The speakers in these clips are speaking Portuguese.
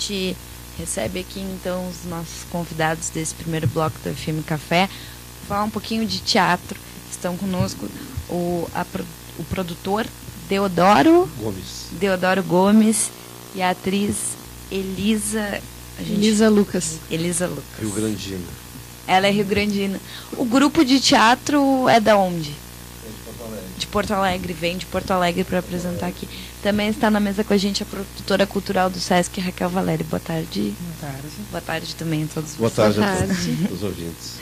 gente recebe aqui, então, os nossos convidados desse primeiro bloco do FM Café. Vou falar um pouquinho de teatro. Estão conosco o produtor Deodoro Gomes e a atriz Elisa Lucas. Rio-Grandina. Ela é rio-grandina. O grupo de teatro é da onde? De Porto Alegre. Vem de Porto Alegre para apresentar aqui. Também está na mesa com a gente a produtora cultural do Sesc, Raquel Valéry. Boa tarde. Boa tarde. Boa tarde também a todos vocês. Boa tarde a todos os ouvintes.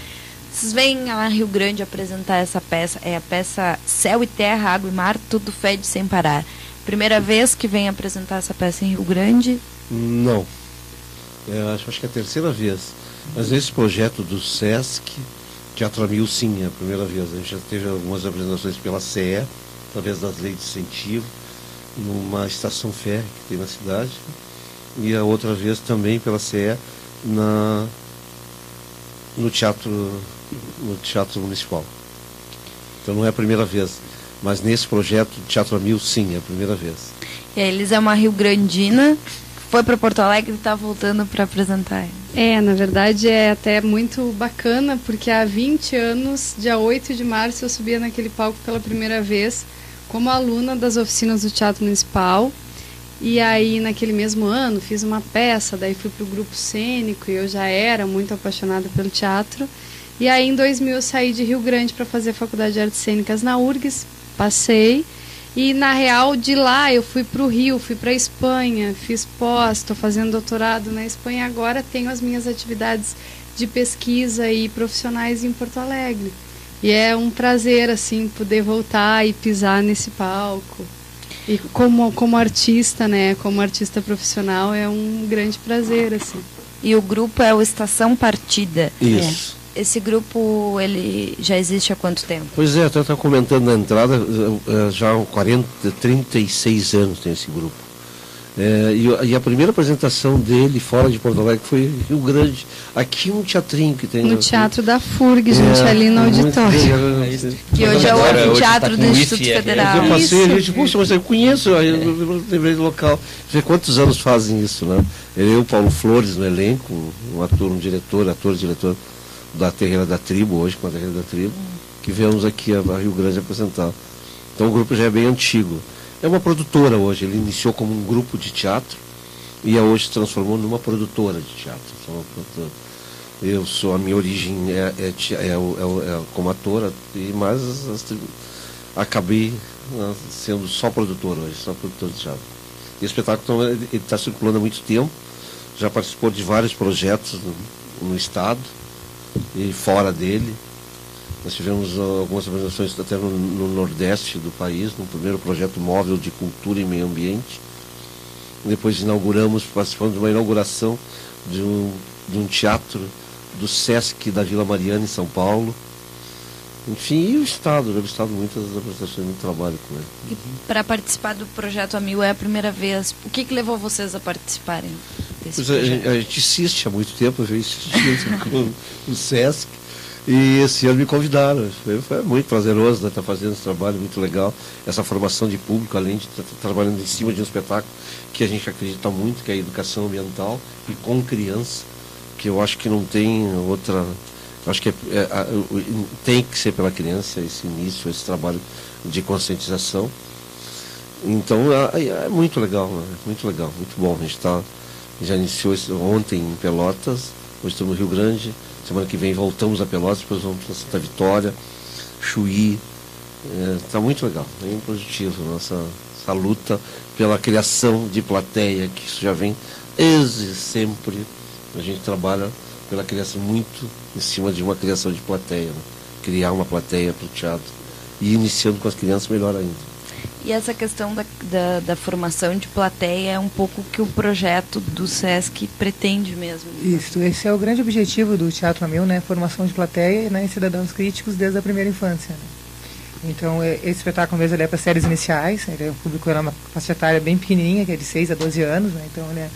Vocês vêm lá em Rio Grande apresentar essa peça. É a peça Céu e Terra, Água e Mar, Tudo Fede Sem Parar. Primeira vez que vem apresentar essa peça em Rio Grande? Não. Acho que é a terceira vez. Mas esse projeto do Sesc, Teatro Amil, sim, é a primeira vez. A gente já teve algumas apresentações pela CE, através das leis de incentivo, numa estação férrea que tem na cidade, e a outra vez também pela CE no Teatro Municipal. Então não é a primeira vez, mas nesse projeto Teatro Amil, sim, é a primeira vez. E a Elisa é uma rio-grandina, foi para Porto Alegre e está voltando para apresentar. Na verdade é até muito bacana, porque há 20 anos, dia 8 de março, eu subia naquele palco pela primeira vez, como aluna das oficinas do Teatro Municipal. E aí, naquele mesmo ano, fiz uma peça, daí fui para o grupo cênico, e eu já era muito apaixonada pelo teatro. E aí, em 2000, eu saí de Rio Grande para fazer a Faculdade de Artes Cênicas na URGS, passei. E, na real, de lá eu fui para o Rio, fui para a Espanha, fiz pós, estou fazendo doutorado na Espanha. Agora tenho as minhas atividades de pesquisa e profissionais em Porto Alegre. E é um prazer, assim, poder voltar e pisar nesse palco. E como artista, né, como artista profissional, é um grande prazer, assim. E o grupo é o Estação Partida. Isso. Esse grupo, ele já existe há quanto tempo? Pois é, até estava comentando na entrada, já há 36 anos tem esse grupo. E a primeira apresentação dele fora de Porto Alegre foi em Rio Grande. Aqui um teatrinho que tem... No Teatro da FURG, gente, ali no auditório. Que hoje é o Teatro do Instituto Federal. Eu passei ali, poxa, mas eu conheço, eu lembrei do local. Vê quantos anos fazem isso, né? Eu, Paulo Flores, no elenco, um diretor da Terreira da Tribo, hoje com a Terreira da Tribo, que viemos aqui a Rio Grande apresentar. Então o grupo já é bem antigo. É uma produtora hoje, ele iniciou como um grupo de teatro e hoje se transformou numa produtora de teatro. A minha origem como atora, mas acabei sendo só produtor hoje, só produtor de teatro. E o espetáculo está circulando há muito tempo, já participou de vários projetos no estado e fora dele. Nós tivemos algumas apresentações até no Nordeste do país, no primeiro projeto móvel de cultura e meio ambiente. Depois participamos de uma inauguração de um teatro do Sesc da Vila Mariana, em São Paulo. Enfim, e o Estado, muitas apresentações, muito trabalho com ele. E para participar do Projeto Amil é a primeira vez. O que levou vocês a participarem desse projeto? A gente insiste há muito tempo, eu insisti com o Sesc. E esse ano me convidaram, foi muito prazeroso, né, estar fazendo esse trabalho muito legal, essa formação de público, além de estar trabalhando em cima de um espetáculo que a gente acredita muito, que é a educação ambiental e com criança, que eu acho que não tem outra, eu acho que tem que ser pela criança esse início, esse trabalho de conscientização. Então é muito legal, né, muito legal, muito bom. A gente já iniciou ontem em Pelotas, hoje estamos no Rio Grande. Semana que vem voltamos a Pelotas, depois vamos para Santa Vitória, Chuí. Está muito legal, bem positivo essa luta pela criação de plateia, que isso já vem desde sempre. A gente trabalha pela criação muito em cima de uma criação de plateia, né? Criar uma plateia para o teatro. E iniciando com as crianças, melhor ainda. E essa questão da formação de plateia é um pouco que o projeto do Sesc pretende mesmo. Isso, esse é o grande objetivo do Teatro Amil, né? Formação de plateia, né? E cidadãos críticos desde a primeira infância. Né? Então, esse espetáculo mesmo ele é para séries iniciais, o público é uma faixa etária bem pequenininha, que é de 6 a 12 anos, né? Então, ele é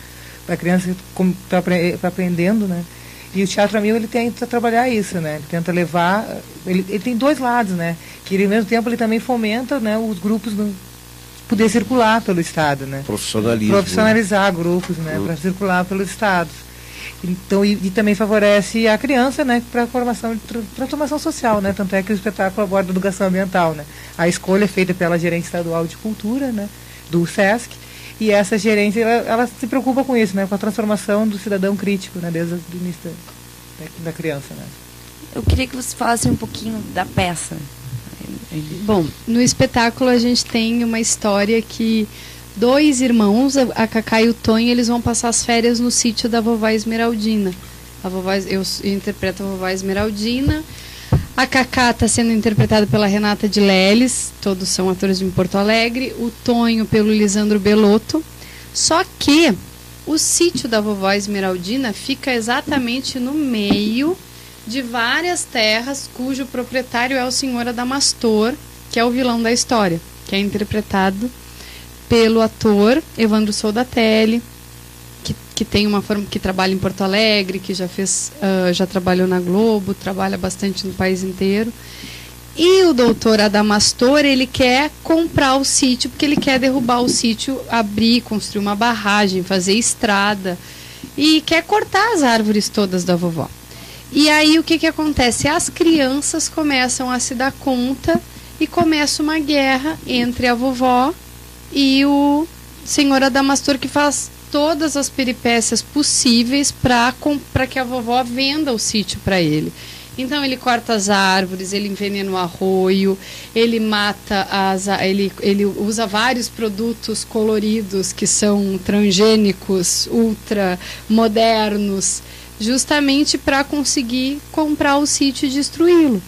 para criança está aprendendo, né? E o Teatro Amil, ele tenta trabalhar isso, né? Ele tenta levar... Ele tem dois lados, né? Que, ao mesmo tempo, ele também fomenta, né, os grupos poder circular pelo estado, né? Profissionalizar grupos, né? Para circular pelos estados. Então, e também favorece a criança, né, para a formação, transformação social, né? Tanto é que o espetáculo aborda educação ambiental, né? A escolha é feita pela gerência estadual de cultura, né, do SESC, e essa gerência, ela se preocupa com isso, né, com a transformação do cidadão crítico, né, desde o início da criança, né? Eu queria que você falasse um pouquinho da peça. Bom, no espetáculo a gente tem uma história que 2 irmãos, a Cacá e o Tonho, eles vão passar as férias no sítio da vovó Esmeraldina. Eu interpreto a vovó Esmeraldina. A Cacá está sendo interpretada pela Renata de Leles, todos são atores de Porto Alegre. O Tonho pelo Lisandro Belotto. Só que o sítio da vovó Esmeraldina fica exatamente no meio de várias terras cujo proprietário é o senhor Adamastor, que é o vilão da história, que é interpretado pelo ator Evandro Soldatelli, que tem uma forma, que trabalha em Porto Alegre, que já trabalhou na Globo, trabalha bastante no país inteiro. E o doutor Adamastor, ele quer comprar o sítio, porque ele quer derrubar o sítio, abrir, construir uma barragem, fazer estrada, e quer cortar as árvores todas da vovó. E aí o que acontece? As crianças começam a se dar conta e começa uma guerra entre a vovó e o senhor Adamastor, que faz todas as peripécias possíveis para que a vovó venda o sítio para ele. Então ele corta as árvores, ele envenena o arroio, ele mata ele usa vários produtos coloridos que são transgênicos, ultra modernos, justamente para conseguir comprar o sítio e destruí-lo.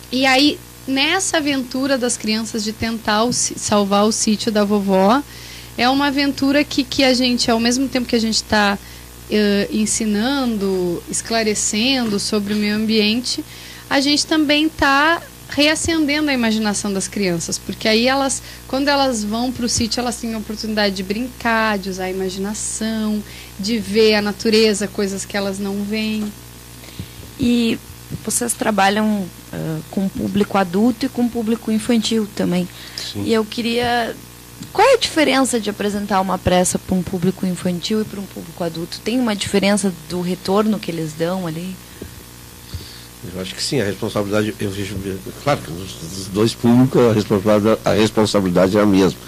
E aí, nessa aventura das crianças de tentar salvar o sítio da vovó, é uma aventura que a gente, ao mesmo tempo que a gente está ensinando, esclarecendo sobre o meio ambiente, a gente também está reacendendo a imaginação das crianças, porque aí quando elas vão para o sítio, elas têm a oportunidade de brincar, de usar a imaginação, de ver a natureza, coisas que elas não veem. E vocês trabalham com público adulto e com público infantil também. Sim. E eu queria... Qual é a diferença de apresentar uma peça para um público infantil e para um público adulto? Tem uma diferença do retorno que eles dão ali? Eu acho que sim, a responsabilidade, eu vejo, claro que nos 2 públicos a responsabilidade é a mesma.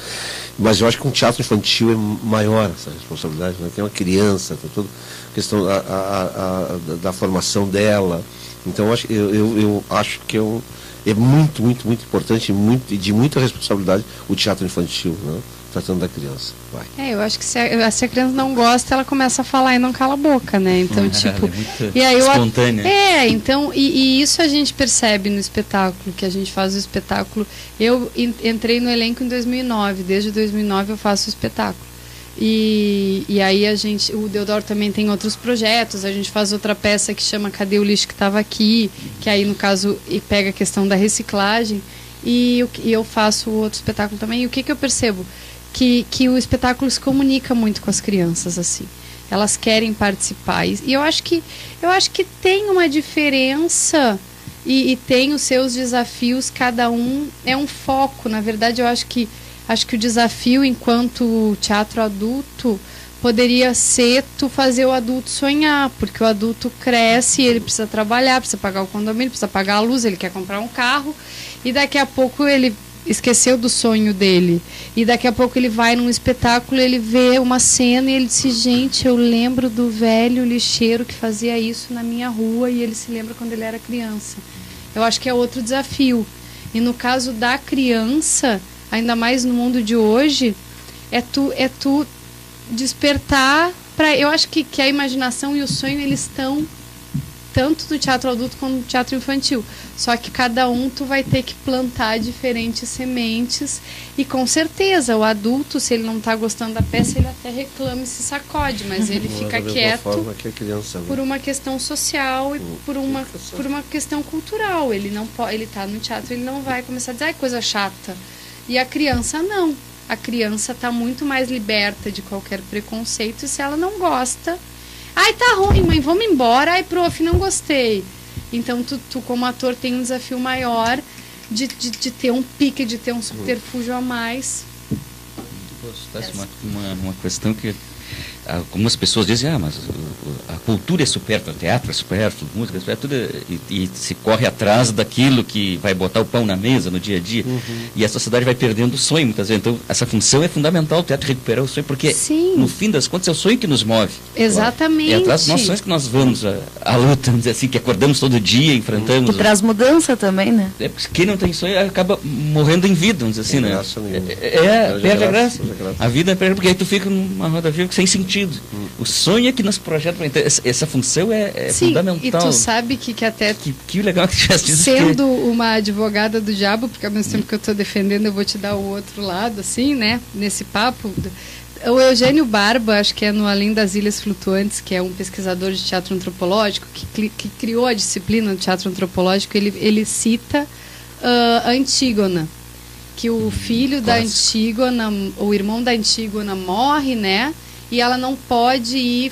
Mas eu acho que um teatro infantil é maior essa responsabilidade, né? Tem uma criança, tem toda a questão da formação dela. Então eu acho que é muito, muito, muito importante e de muita responsabilidade o teatro infantil, né? Tratando da criança. Eu acho que se a criança não gosta, ela começa a falar e não cala a boca, né? Então, tipo... É e aí espontânea. Então, e isso a gente percebe no espetáculo, que a gente faz o espetáculo. Eu entrei no elenco em 2009, desde 2009 eu faço o espetáculo. E aí o Deodoro também tem outros projetos, a gente faz outra peça que chama Cadê o Lixo que Estava Aqui, que aí no caso pega a questão da reciclagem, e eu faço outro espetáculo também. E o que eu percebo? Que o espetáculo se comunica muito com as crianças, assim. Elas querem participar. E eu acho que tem uma diferença e tem os seus desafios, cada um é um foco. Na verdade, eu acho que o desafio enquanto teatro adulto poderia ser tu fazer o adulto sonhar, porque o adulto cresce, ele precisa trabalhar, precisa pagar o condomínio, precisa pagar a luz, ele quer comprar um carro, e daqui a pouco ele esqueceu do sonho dele, e daqui a pouco ele vai num espetáculo, ele vê uma cena e ele diz, gente, eu lembro do velho lixeiro que fazia isso na minha rua, e ele se lembra quando ele era criança. Eu acho que é outro desafio. E no caso da criança, ainda mais no mundo de hoje, é tu despertar para... Eu acho que a imaginação e o sonho, eles estão tanto do teatro adulto quanto do teatro infantil. Só que cada um tu vai ter que plantar diferentes sementes. E com certeza, o adulto, se ele não está gostando da peça, ele até reclama e se sacode, mas ele fica quieto por uma questão social e por uma questão cultural. Ele está no teatro, ele não vai começar a dizer, ai, coisa chata. E a criança não. A criança está muito mais liberta de qualquer preconceito, e se ela não gosta... Ai, tá ruim, mãe, vamos embora. Ai, prof, não gostei. Então, tu como ator tem um desafio maior de ter um pique, de ter um subterfúgio a mais Tá uma questão que algumas pessoas dizem, mas a cultura é supérflua, o teatro é supérfluo, a música é supérflua, e se corre atrás daquilo que vai botar o pão na mesa no dia a dia. E a sociedade vai perdendo o sonho muitas vezes. Então, essa função é fundamental, o teatro recuperar o sonho, porque no fim das contas é o sonho que nos move. Exatamente. É atrás dos nossos sonhos que nós vamos à luta, vamos dizer assim, que acordamos todo dia, enfrentamos. Que traz mudança também, né? Porque quem não tem sonho acaba morrendo em vida, vamos dizer assim, né? Perde a graça. A vida perde, porque aí tu fica numa roda viva sem sentido. O sonho é que nos projeta. Então, essa função é fundamental. E tu sabe que até... Que legal que tivesse isso. Sendo uma advogada do diabo, porque ao mesmo tempo que eu estou defendendo, eu vou te dar o outro lado, assim, né? Nesse papo. O Eugênio Barba, acho que é no Além das Ilhas Flutuantes, que é um pesquisador de teatro antropológico, que criou a disciplina do teatro antropológico, ele cita Antígona, que o filho da Antígona, o irmão da Antígona morre, né? E ela não pode ir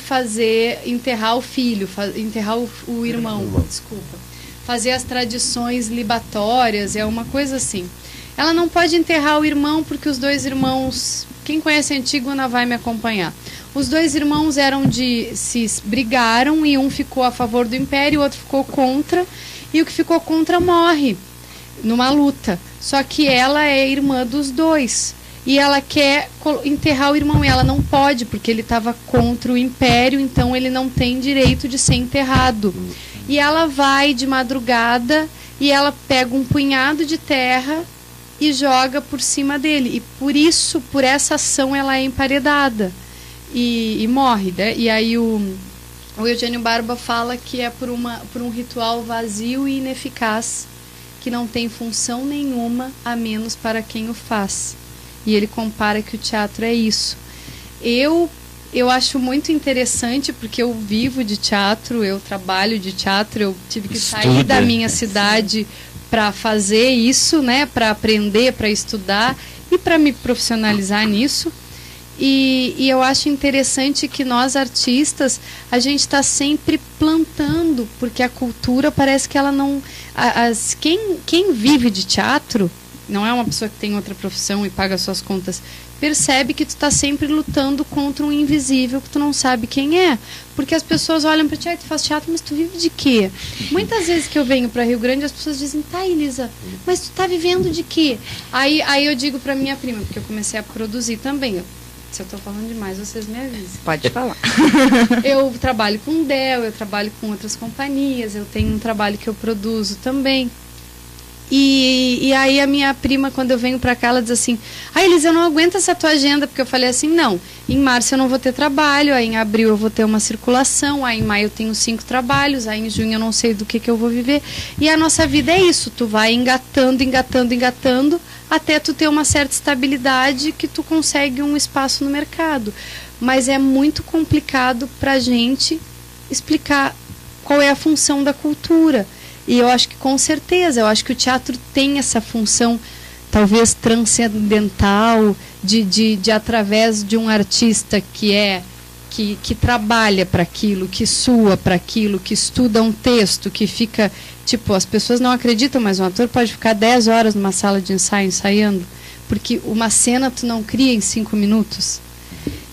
enterrar o filho, enterrar o irmão, desculpa. Fazer as tradições libatórias, é uma coisa assim. Ela não pode enterrar o irmão porque os dois irmãos, quem conhece a Antígona vai me acompanhar. Os dois irmãos se brigaram e um ficou a favor do império e o outro ficou contra. E o que ficou contra morre numa luta. Só que ela é irmã dos dois. E ela quer enterrar o irmão e ela não pode, porque ele estava contra o império, então ele não tem direito de ser enterrado. E ela vai de madrugada e ela pega um punhado de terra e joga por cima dele. E por essa ação, ela é emparedada e morre, né? E aí o Eugênio Barba fala que é por um ritual vazio e ineficaz, que não tem função nenhuma a menos para quem o faz. E ele compara que o teatro é isso. Eu acho muito interessante, porque eu vivo de teatro, eu trabalho de teatro, eu tive que sair da minha cidade para fazer isso, né? Para aprender, para estudar e para me profissionalizar nisso. E eu acho interessante que nós, artistas, a gente está sempre plantando, porque a cultura parece que ela não... Quem vive de teatro... não é uma pessoa que tem outra profissão e paga suas contas, percebe que tu está sempre lutando contra um invisível que tu não sabe quem é. Porque as pessoas olham para ti, tu faz teatro, mas tu vive de quê? Muitas vezes que eu venho para Rio Grande, as pessoas dizem, tá, Elisa, mas tu tá vivendo de quê? Aí eu digo para minha prima, porque eu comecei a produzir também. Se eu estou falando demais, vocês me avisem. Pode falar. Eu trabalho com Dell, eu trabalho com outras companhias, eu tenho um trabalho que eu produzo também. E aí a minha prima, quando eu venho pra cá, ela diz assim, Elisa, eu não aguento essa tua agenda, porque eu falei assim, não, em março eu não vou ter trabalho, aí em abril eu vou ter uma circulação, aí em maio eu tenho 5 trabalhos, aí em junho eu não sei do que eu vou viver. E a nossa vida é isso, tu vai engatando, até tu ter uma certa estabilidade que tu consegue um espaço no mercado. Mas é muito complicado pra gente explicar qual é a função da cultura. E eu acho que com certeza, eu acho que o teatro tem essa função talvez transcendental de através de um artista que trabalha para aquilo, que sua para aquilo, que estuda um texto, que fica, tipo, as pessoas não acreditam, mas um ator pode ficar 10 horas numa sala de ensaio ensaiando, porque uma cena tu não cria em 5 minutos.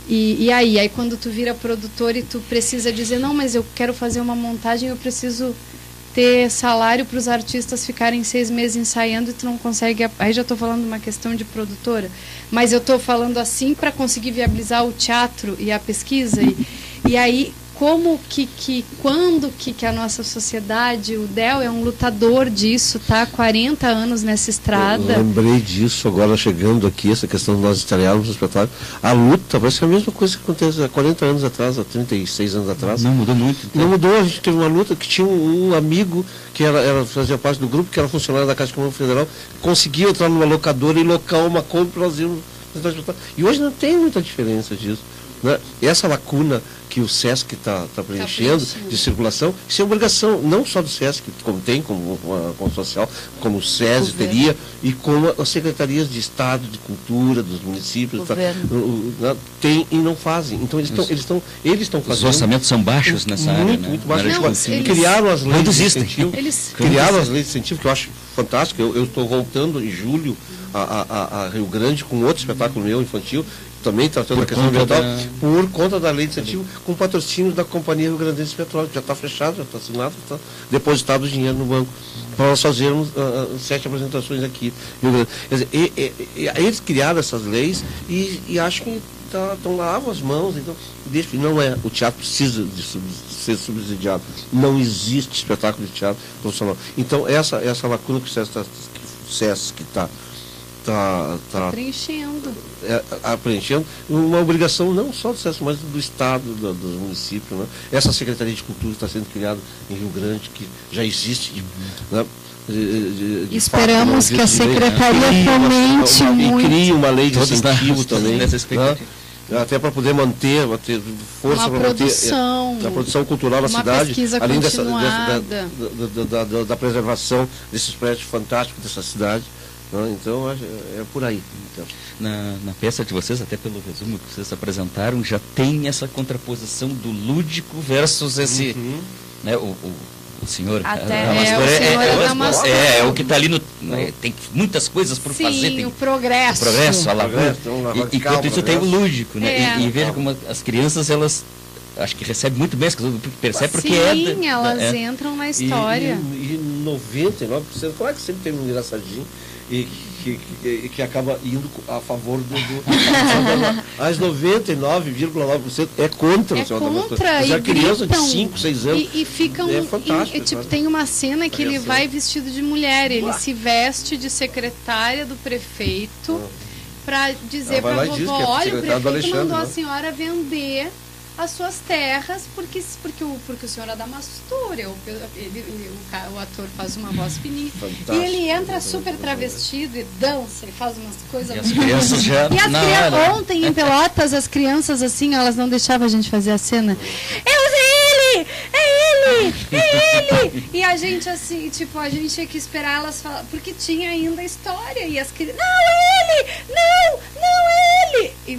E aí quando tu vira produtor e tu precisa dizer, não, mas eu quero fazer uma montagem, eu preciso ter salário para os artistas ficarem 6 meses ensaiando e tu não consegue. Aí já estou falando de uma questão de produtora, mas eu estou falando assim para conseguir viabilizar o teatro e a pesquisa. E aí, quando que a nossa sociedade, o Del é um lutador disso, tá há 40 anos nessa estrada. Eu lembrei disso agora chegando aqui, essa questão de nós estrearmos no espetáculo. A luta parece que é a mesma coisa que aconteceu há 40 anos atrás, há 36 anos atrás. Não mudou muito. Então. Não mudou, a gente teve uma luta que tinha um amigo que fazia parte do grupo, que era funcionário da Caixa Econômica Federal, conseguia entrar numa locadora e locar uma compra para nós irmos. E hoje não tem muita diferença disso. Né? E essa lacuna que o SESC está preenchendo de circulação, isso é obrigação, não só do SESC, como tem, como a social, como o SESI teria, e como as secretarias de Estado, de Cultura, dos municípios, tem e não fazem. Então eles estão fazendo. Os orçamentos são baixos nessa área, né? Muito baixos. Criaram as leis de incentivo, criaram as leis de incentivo, que eu acho fantástico. Eu estou voltando em julho a Rio Grande com outro espetáculo meu infantil, também tratando Por a questão conta ambiental, da- por conta da lei de incentivo, com patrocínio da Companhia Rio Grandense de Petróleo, que já está fechado, já está assinado, está depositado o dinheiro no banco, para nós fazermos 7 apresentações aqui. Quer dizer, eles criaram essas leis e acho que estão lavam as mãos, então não é, o teatro precisa de ser subsidiado, não existe espetáculo de teatro profissional. Então essa lacuna que o SESC está Preenchendo. preenchendo, uma obrigação não só do SESC, mas do Estado, do município. Né? Essa Secretaria de Cultura está sendo criada em Rio Grande, que já existe. Né? Esperamos fato, que a Secretaria fomente muito. E crie uma lei de Todos incentivo nós também. nessa Né? expectativa. Até para poder manter força Uma para manter produção, a produção cultural na uma cidade, pesquisa além continuada. da preservação desses prédios fantásticos dessa cidade. Né? Então, é por aí. Então. Na peça de vocês, até pelo resumo que vocês apresentaram, já tem essa contraposição do lúdico versus esse... Né, o senhor Até Adamastor é o que está ali no... tem muitas coisas por Sim, fazer. Tem o progresso. a lavoura. Progresso, Enquanto isso tem o lúdico, né? É. E veja como as crianças, elas... Acho que recebem muito bem, percebe porque Sim, elas entram na história. E 99%, claro que sempre tem um engraçadinho e que acaba indo a favor do as 99,9% é contra o senhor Adamastor. Mas a criança de 5, 6 anos e ficam é fantástico. tipo, tem uma cena que ele Reação. vai vestido de mulher, ele se veste de secretária do prefeito para dizer Ela vai para lá e diz vovó, que é olha, o secretária do prefeito Alexandre, mandou a né? senhora vender as suas terras porque o senhor Adamastor, o ator faz uma voz fininha Fantástico. e ele entra super travestido e dança e faz umas coisas E as crianças já e as na crianças, hora. ontem em Pelotas as crianças assim, elas não deixavam a gente fazer a cena. É ele! É ele! E a gente assim, tipo, a gente tinha que esperar elas falar, porque tinha ainda a história e as crianças, não é ele!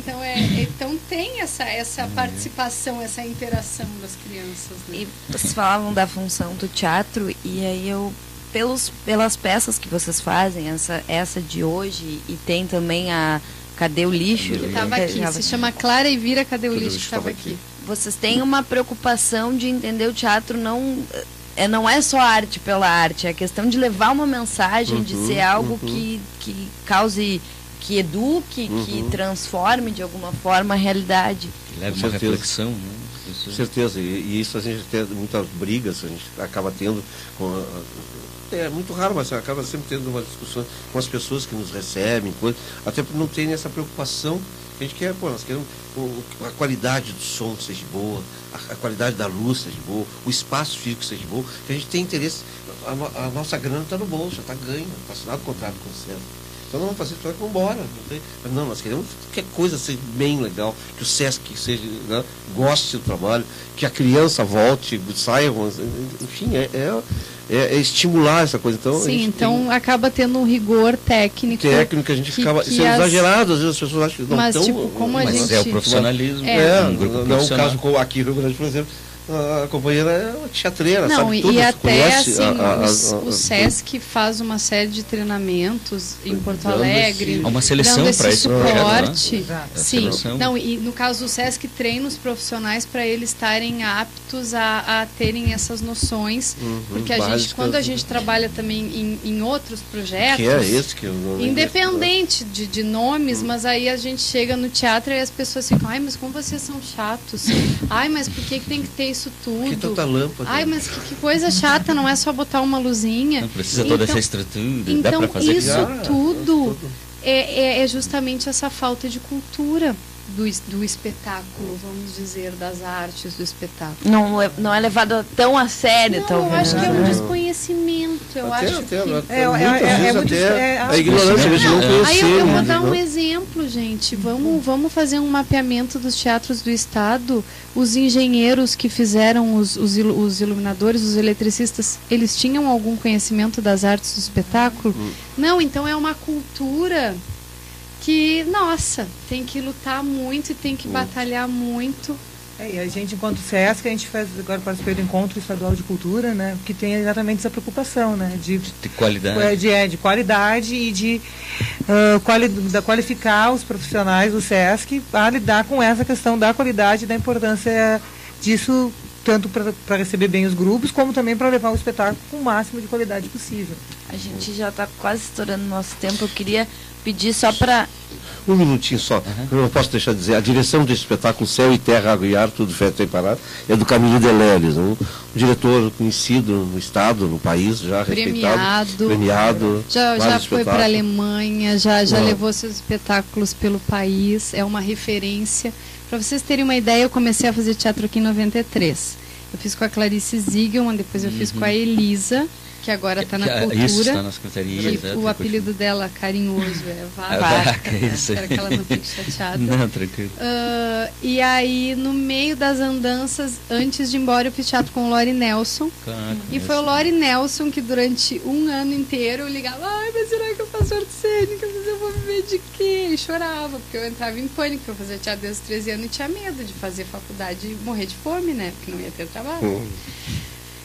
Não é ele! Então tem essa participação, essa interação das crianças, né? E vocês falavam da função do teatro, e aí pelas peças que vocês fazem, essa de hoje, e tem também a Cadê o Lixo? Que estava aqui, se chama Clara e Vira Cadê o Lixo, que estava estava aqui. Vocês têm uma preocupação de entender o teatro não é só arte pela arte, é a questão de levar uma mensagem, de ser algo que cause, que eduque, que transforme de alguma forma a realidade. Leva Com uma certeza. reflexão, né? Com certeza, e isso a gente tem muitas brigas, a gente acaba tendo é muito raro, mas acaba sempre tendo uma discussão com as pessoas que nos recebem, até por não terem essa preocupação que a gente quer, nós queremos a qualidade do som seja boa, a qualidade da luz seja boa, o espaço físico seja bom, que a gente tem interesse, a nossa grana está no bolso, já está ganho, está assinado o contrato com o centro. Então não vamos fazer isso, vamos embora. Não, nós queremos que a coisa seja bem legal, que o SESC seja, né, goste do trabalho, que a criança volte, saia, enfim, é estimular essa coisa. Então, Sim, então acaba tendo um rigor técnico. A gente acaba sendo exagerado, às vezes as pessoas acham que não mas, tão... tipo, como a Mas gente... é o profissionalismo. Um grupo não é um profissional. caso como aqui no Rio Grande, por exemplo, a companheira é uma teatreira, Não, sabe tudo, e até conhece assim, o SESC faz uma série de treinamentos em Porto dando Alegre. esse- Há uma seleção dando para esse esse projeto, suporte. né? Exato. Sim. Seleção. Não, e no caso o SESC treina os profissionais para eles estarem aptos a terem essas noções, porque a gente, básicas, quando a gente trabalha também em outros projetos, que é esse que eu não lembro. independente de nomes, mas aí a gente chega no teatro e as pessoas ficam, ai, mas como vocês são chatos, ai, mas por que tem que ter isso tudo? Que tanta lâmpada. Ai, mas que coisa chata, não é só botar uma luzinha. Não precisa toda essa estrutura, dá Então, para fazer isso Já, tudo é justamente essa falta de cultura do espetáculo, vamos dizer, das artes do espetáculo. Não é levado tão a sério, Não, talvez. eu acho que é um né? desconhecimento. Eu acho que... A ignorância, a gente não conhecer. Aí eu vou né? dar um exemplo, gente. Vamos fazer um mapeamento dos teatros do estado. Os engenheiros que fizeram os iluminadores, os eletricistas, eles tinham algum conhecimento das artes do espetáculo? Não, então é uma cultura que, nossa, tem que lutar muito e tem que batalhar muito E a gente, enquanto SESC, a gente faz, agora participei do Encontro Estadual de Cultura, né, que tem exatamente essa preocupação, né, de qualidade. De qualidade e de qualificar os profissionais do SESC a lidar com essa questão da qualidade e da importância disso, tanto para receber bem os grupos, como também para levar o espetáculo com o máximo de qualidade possível. A gente já está quase estourando o nosso tempo. Eu queria pedir só para... Um minutinho só, eu não posso deixar de dizer, a direção do espetáculo Céu e Terra, Água e Ar, tudo feito e parado, é do Camilo Deleles, um diretor conhecido no estado, no país, já premiado. Já foi para a Alemanha, já levou seus espetáculos pelo país, é uma referência. Para vocês terem uma ideia, eu comecei a fazer teatro aqui em 93. Eu fiz com a Clarice Ziegelman, depois eu fiz com a Elisa, que agora está na Cultura. Isso, está na Secretaria. O apelido dela, carinhoso, é Vaca. Espero que ela não fique chateada. Não, tranquilo. E aí, no meio das andanças, antes de ir embora, eu fiz teatro com o Lori Nelson. E foi o Lori Nelson que durante um ano inteiro eu ligava, mas será que eu faço arte cênica? Mas eu vou viver de quê? E chorava, porque eu entrava em pânico, eu fazia teatro desde os 13 anos e tinha medo de fazer faculdade e morrer de fome, né? Porque não ia ter trabalho.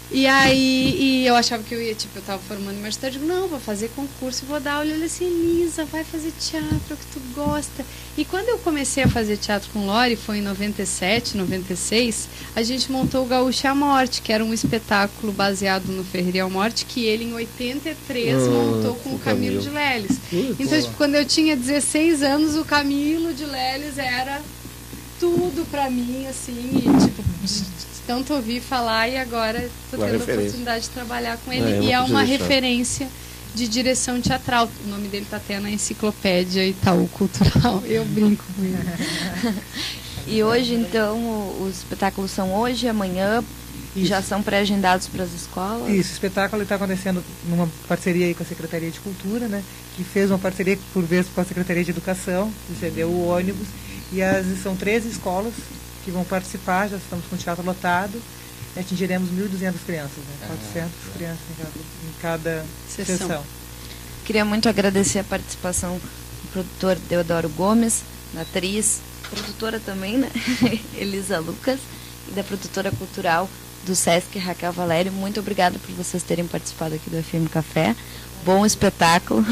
E aí, eu achava que eu ia, eu tava formando magistério, eu digo, não, vou fazer concurso, vou dar aula. Ele assim, Elisa, vai fazer teatro, é o que tu gosta. E quando eu comecei a fazer teatro com Lori, foi em 97, 96, a gente montou o Gaúcha à Morte, que era um espetáculo baseado no Ferreira à Morte, que ele, em 83, montou com o Camilo de Leles. Então, quando eu tinha 16 anos, o Camilo de Leles era tudo pra mim, assim, e, tanto ouvi falar e agora estou tendo a oportunidade de trabalhar com ele. E é uma referência de direção teatral. O nome dele está até na enciclopédia Itaú Cultural. Eu brinco com ele. E hoje, então, os espetáculos são hoje, amanhã, e já são pré-agendados para as escolas? Isso, o espetáculo está acontecendo numa parceria aí com a Secretaria de Cultura, né, que fez uma parceria, por vezes, com a Secretaria de Educação, que cedeu o ônibus, e são 13 escolas que vão participar, já estamos com o teatro lotado, e atingiremos 1.200 crianças, né? 400 crianças em cada sessão. Queria muito agradecer a participação do produtor Deodoro Gomes, da atriz, produtora também, né? Elisa Lucas, e da produtora cultural do SESC, Raquel Valério. Muito obrigada por vocês terem participado aqui do FM Café. Bom espetáculo.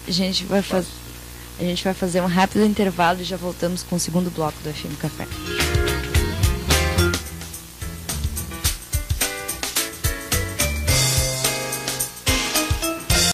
A gente vai fazer um rápido intervalo e já voltamos com o segundo bloco do FM Café.